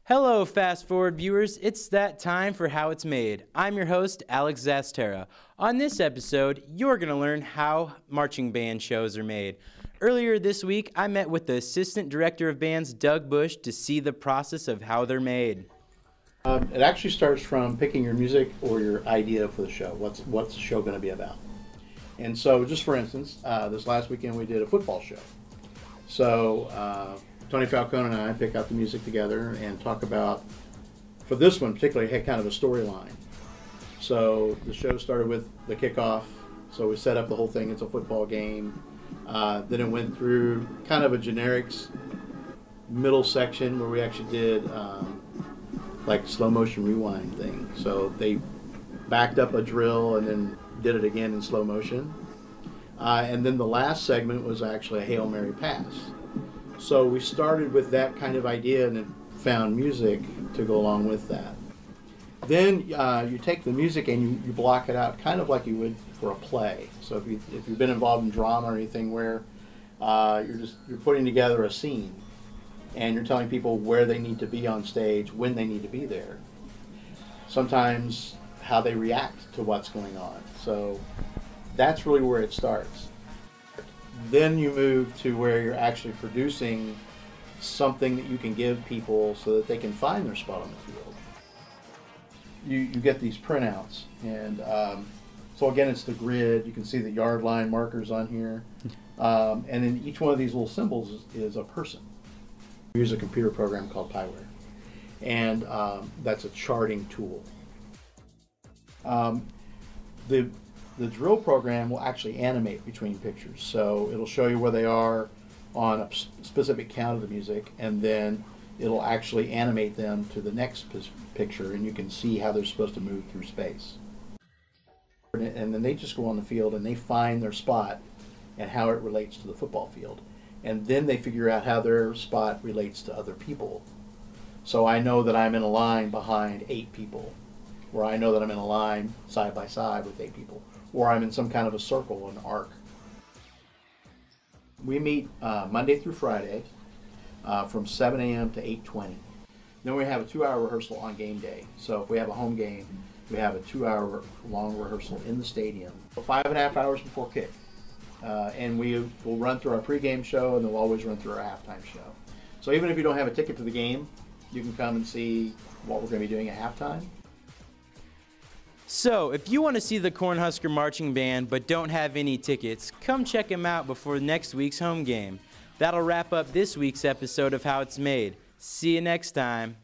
Hello, Fast Forward viewers. It's that time for How It's Made. I'm your host, Alex Zastera. On this episode, you're going to learn how marching band shows are made. Earlier this week, I met with the Assistant Director of Bands, Doug Bush, to see the process of how they're made. It actually starts from picking your music or your idea for the show. What's the show going to be about? And so, just for instance, this last weekend we did a football show. So, Tony Falcone and I pick out the music together and talk about, for this one particularly, had kind of a storyline. So the show started with the kickoff. So we set up the whole thing. It's a football game. Then it went through kind of a generics middle section where we actually did like slow motion rewind thing. So they backed up a drill and then did it again in slow motion. And then the last segment was actually a Hail Mary pass. So we started with that kind of idea and then found music to go along with that. Then you take the music and you block it out kind of like you would for a play. So if you've been involved in drama or anything where you're putting together a scene and you're telling people where they need to be on stage, when they need to be there. Sometimes how they react to what's going on. So that's really where it starts. Then you move to where you're actually producing something that you can give people so that they can find their spot on the field. You get these printouts, and so again, it's the grid. You can see the yard line markers on here, and then each one of these little symbols is a person. We use a computer program called Piware, and that's a charting tool. The drill program will actually animate between pictures. So it'll show you where they are on a specific count of the music, and then it'll actually animate them to the next picture, and you can see how they're supposed to move through space. And then they just go on the field and they find their spot and how it relates to the football field. And then they figure out how their spot relates to other people. So I know that I'm in a line behind 8 people, or I know that I'm in a line side by side with 8 people, or I'm in some kind of a circle, an arc. We meet Monday through Friday from 7 a.m. to 8:20. Then we have a 2-hour rehearsal on game day. So if we have a home game, we have a 2-hour long rehearsal in the stadium, 5.5 hours before kick. And we will run through our pregame show, and then we'll always run through our halftime show. So even if you don't have a ticket to the game, you can come and see what we're going to be doing at halftime. So, if you want to see the Cornhusker Marching Band but don't have any tickets, come check them out before next week's home game. That'll wrap up this week's episode of How It's Made. See you next time.